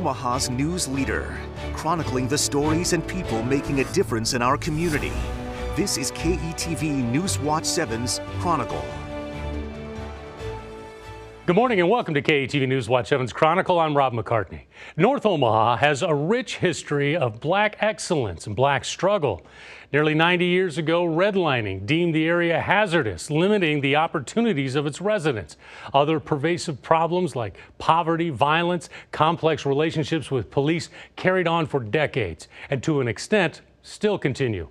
Omaha's news leader, chronicling the stories and people making a difference in our community. This is KETV News Watch 7's Chronicle. Good morning and welcome to KETV News Watch 7's Chronicle. I'm Rob McCartney. North Omaha has a rich history of black excellence and black struggle. Nearly 90 years ago, redlining deemed the area hazardous, limiting the opportunities of its residents. Other pervasive problems like poverty, violence, complex relationships with police carried on for decades and to an extent still continue.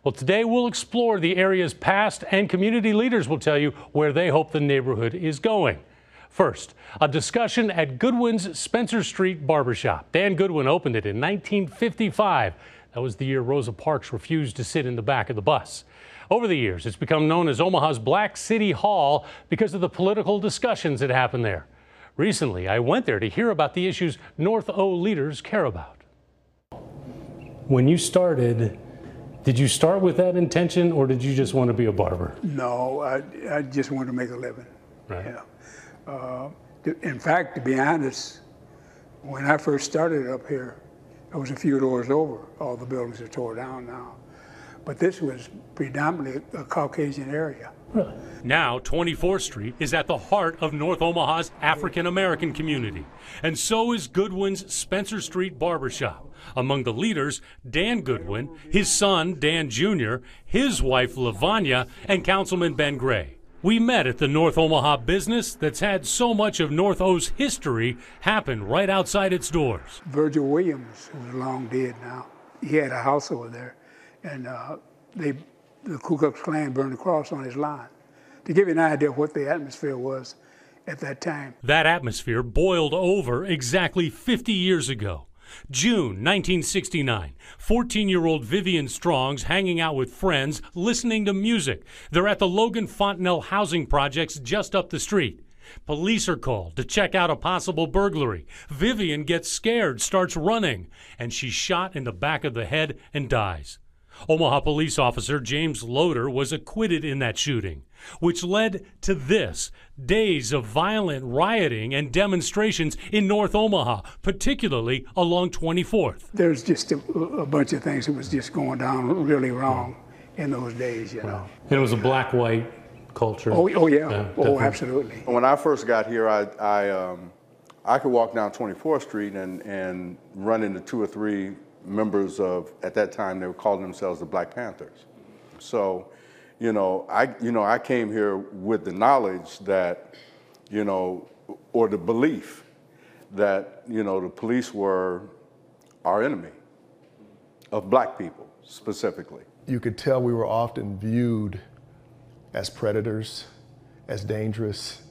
Well, today we'll explore the area's past and community leaders will tell you where they hope the neighborhood is going. First, a discussion at Goodwin's Spencer Street Barbershop. Dan Goodwin opened it in 1955. That was the year Rosa Parks refused to sit in the back of the bus. Over the years, it's become known as Omaha's Black City Hall because of the political discussions that happened there. Recently, I went there to hear about the issues North O leaders care about. When you started, did you start with that intention or did you just want to be a barber? No, I just wanted to make a living. Right. Yeah. In fact, to be honest, when I first started up here, it was a few doors over. All the buildings are tore down now. But this was predominantly a Caucasian area. Really? Now, 24th Street is at the heart of North Omaha's African-American community. And so is Goodwin's Spencer Street Barbershop. Among the leaders, Dan Goodwin, his son, Dan Jr., his wife, Lavanya, and Councilman Ben Gray. We met at the North Omaha business that's had so much of North O's history happen right outside its doors. Virgil Williams, who's long dead now, he had a house over there, and the Ku Klux Klan burned the cross on his lawn. To give you an idea of what the atmosphere was at that time. That atmosphere boiled over exactly 50 years ago. June 1969, 14-year-old Vivian Strong's hanging out with friends, listening to music. They're at the Logan Fontenelle housing projects just up the street. Police are called to check out a possible burglary. Vivian gets scared, starts running, and she's shot in the back of the head and dies. Omaha police officer James Loader was acquitted in that shooting, which led to this: days of violent rioting and demonstrations in North Omaha, particularly along 24th. There's just a bunch of things that was just going down really wrong in those days, you know. And it was a black-white culture. Oh yeah. Definitely. Absolutely. When I first got here, I could walk down 24th Street and run into 2 or 3 members of, at that time, they were calling themselves the Black Panthers. So, I came here with the knowledge that, or the belief that, the police were our enemy of black people specifically. You could tell we were often viewed as predators, as dangerous,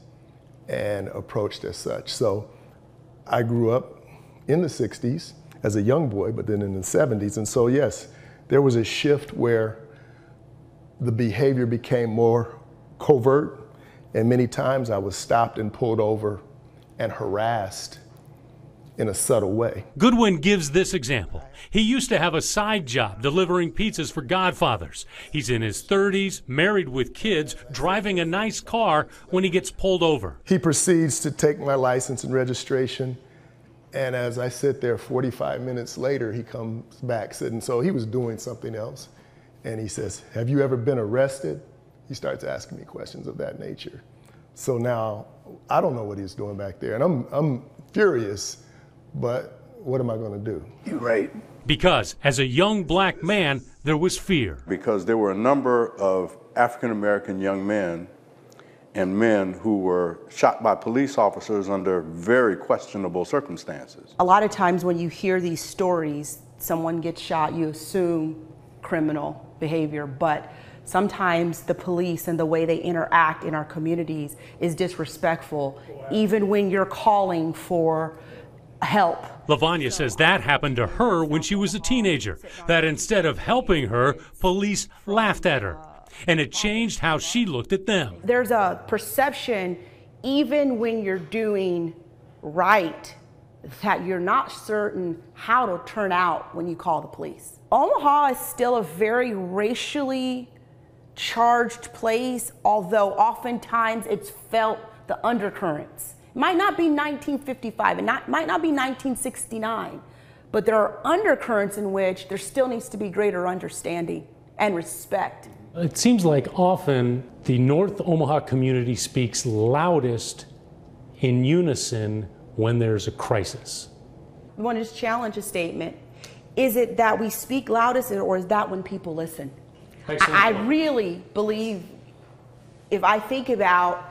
and approached as such. So I grew up in the 60s as a young boy, but then in the 70s. And so, yes, there was a shift where the behavior became more covert, and many times I was stopped and pulled over and harassed in a subtle way. Goodwin gives this example. He used to have a side job delivering pizzas for Godfathers. He's in his 30s, married with kids, driving a nice car when he gets pulled over. He proceeds to take my license and registration. And as I sit there 45 minutes later, he comes back sitting. So he was doing something else. And he says, "Have you ever been arrested?" He starts asking me questions of that nature. So now I don't know what he's doing back there. And I'm furious, but what am I going to do? You're right. Because as a young black man, there was fear. Because there were a number of African-American young men and men who were shot by police officers under very questionable circumstances. A lot of times when you hear these stories, someone gets shot, you assume criminal behavior, but sometimes the police and the way they interact in our communities is disrespectful, even when you're calling for help. Lavanya says that happened to her when she was a teenager, that instead of helping her, police laughed at her. And it changed how she looked at them. There's a perception, even when you're doing right, that you're not certain how it'll turn out when you call the police. Omaha is still a very racially charged place, although oftentimes it's felt the undercurrents It might not be 1955, and might not be 1969, but there are undercurrents in which there still needs to be greater understanding and respect. It seems like often the North Omaha community speaks loudest in unison when there's a crisis. We want to just challenge a statement. Is it that we speak loudest, or is that when people listen? I really believe, if I think about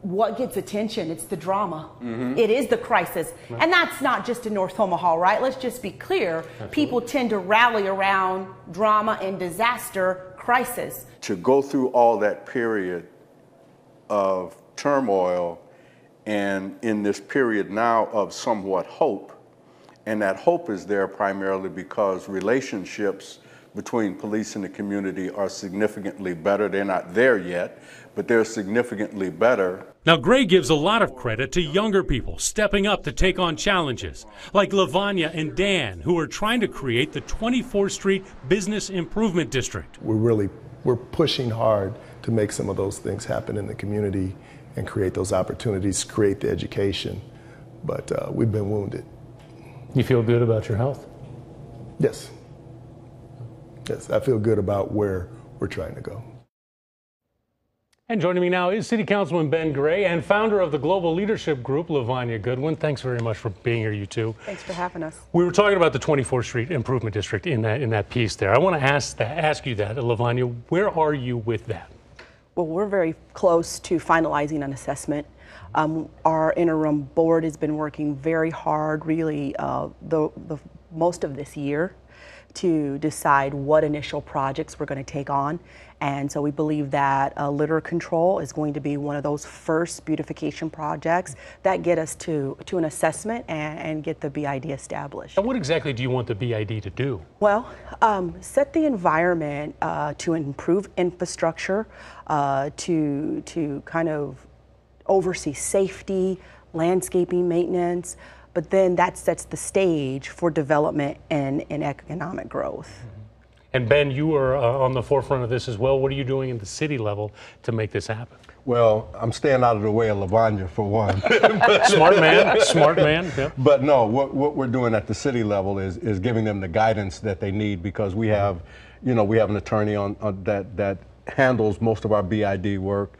what gets attention, it's the drama. It is the crisis. And that's not just in North Omaha, right? Let's just be clear. Absolutely. People tend to rally around drama and disaster, crisis. To go through all that period of turmoil, and in this period now of somewhat hope, and that hope is there primarily because relationships between police and the community are significantly better. They're not there yet, but they're significantly better. Now, Gray gives a lot of credit to younger people stepping up to take on challenges, like Lavanya and Dan, who are trying to create the 24th Street Business Improvement District. We're pushing hard to make some of those things happen in the community and create those opportunities, create the education, but we've been wounded. You feel good about your health? Yes. Yes, I feel good about where we're trying to go. And joining me now is City Councilman Ben Gray and founder of the Global Leadership Group, Lavanya Goodwin. Thanks very much for being here, you two. Thanks for having us. We were talking about the 24th Street Improvement District in that piece there. I want to ask you that, Lavanya, where are you with that? Well, we're very close to finalizing an assessment. Our interim board has been working very hard, really, the most of this year, to decide what initial projects we're going to take on. And so we believe that litter control is going to be one of those first beautification projects that get us to an assessment and get the BID established. And what exactly do you want the BID to do? Well, set the environment to improve infrastructure, to kind of oversee safety, landscaping maintenance, but then that sets the stage for development and economic growth. And Ben, you are on the forefront of this as well. What are you doing at the city level to make this happen? Well, I'm staying out of the way of Lavanya for one. Smart man. Yeah. But no, what we're doing at the city level is giving them the guidance that they need, because we have, we have an attorney on that handles most of our BID work.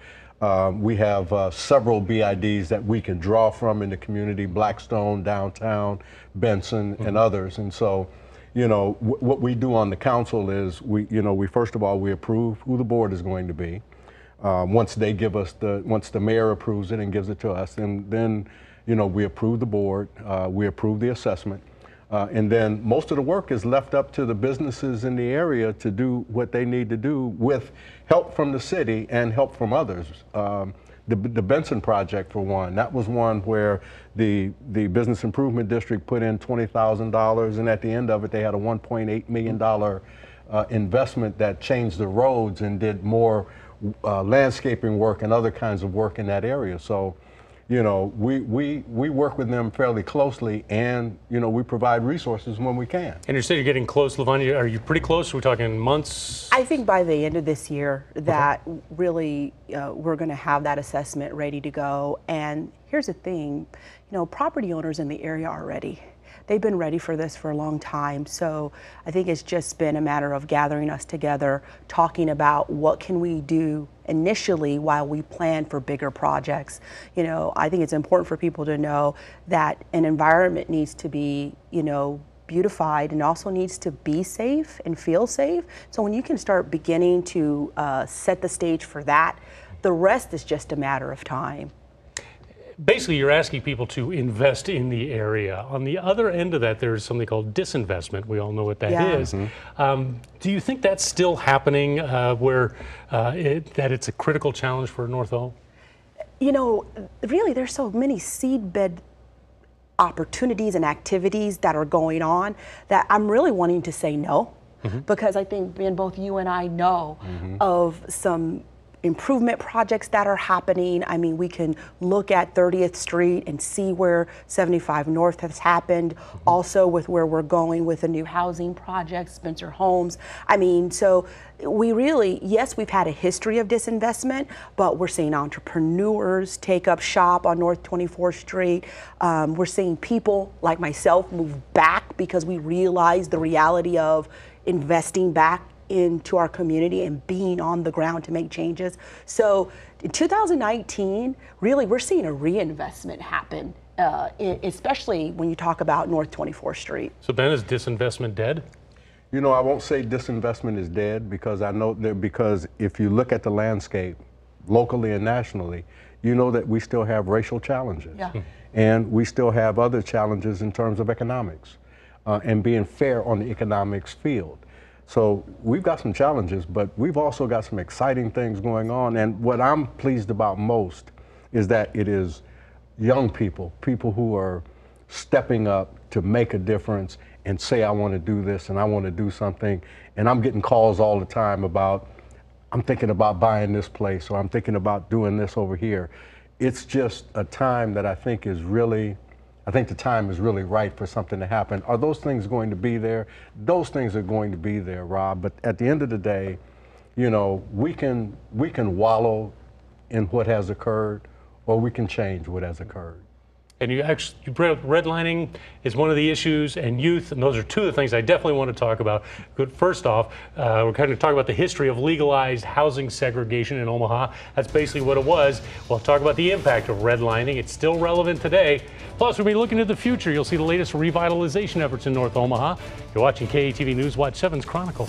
We have several BIDs that we can draw from in the community: Blackstone, downtown, Benson, and others. And so, what we do on the council is we first of all, we approve who the board is going to be. Once they give us once the mayor approves it and gives it to us, and then, we approve the board, we approve the assessment. And then most of the work is left up to the businesses in the area to do what they need to do with help from the city and help from others. The Benson project, for one, that was one where the Business Improvement District put in $20,000, and at the end of it, they had a $1.8 million investment that changed the roads and did more landscaping work and other kinds of work in that area. So, we work with them fairly closely, and, we provide resources when we can. And you said you're getting close, Lavanya. Are you pretty close? Are we talking months? I think by the end of this year that really we're going to have that assessment ready to go. And here's the thing, property owners in the area are ready. They've been ready for this for a long time. So I think it's just been a matter of gathering us together, talking about what can we do initially while we plan for bigger projects. I think it's important for people to know that an environment needs to be, beautified, and also needs to be safe and feel safe. So when you can start beginning to set the stage for that, the rest is just a matter of time. Basically, you're asking people to invest in the area. On the other end of that, there's something called disinvestment. We all know what that is. Do you think that's still happening, where that it's a critical challenge for North O? Really, there's so many seedbed opportunities and activities that are going on that I'm really wanting to say no, because I think, Ben, both you and I know of some improvement projects that are happening. I mean, we can look at 30th Street and see where 75 North has happened, also with where we're going with a new housing project, Spencer Homes. I mean, so we really, yes, we've had a history of disinvestment, but we're seeing entrepreneurs take up shop on North 24th Street. We're seeing people like myself move back because we realize the reality of investing back into our community and being on the ground to make changes. So in 2019, really, we're seeing a reinvestment happen, especially when you talk about North 24th Street. So Ben, is disinvestment dead? You know, I won't say disinvestment is dead, because I know that, because if you look at the landscape locally and nationally, you know that we still have racial challenges. Yeah. And we still have other challenges in terms of economics and being fair on the economics field. So we've got some challenges, but we've also got some exciting things going on. And what I'm pleased about most is that it is young people, people who are stepping up to make a difference and say, I want to do this and I want to do something. And I'm getting calls all the time about, I'm thinking about buying this place, or I'm thinking about doing this over here. It's just a time that I think is really, I think the time is really right for something to happen. Are those things going to be there? Those things are going to be there, Rob. But at the end of the day, you know, we can wallow in what has occurred, or we can change what has occurred. And you brought up redlining is one of the issues, and youth, and those are two of the things I definitely want to talk about. First off, we're kind of talking about the history of legalized housing segregation in Omaha. That's basically what it was. We'll talk about the impact of redlining. It's still relevant today. Plus, we'll be looking to the future. You'll see the latest revitalization efforts in North Omaha. You're watching KETV News Watch 7's Chronicle.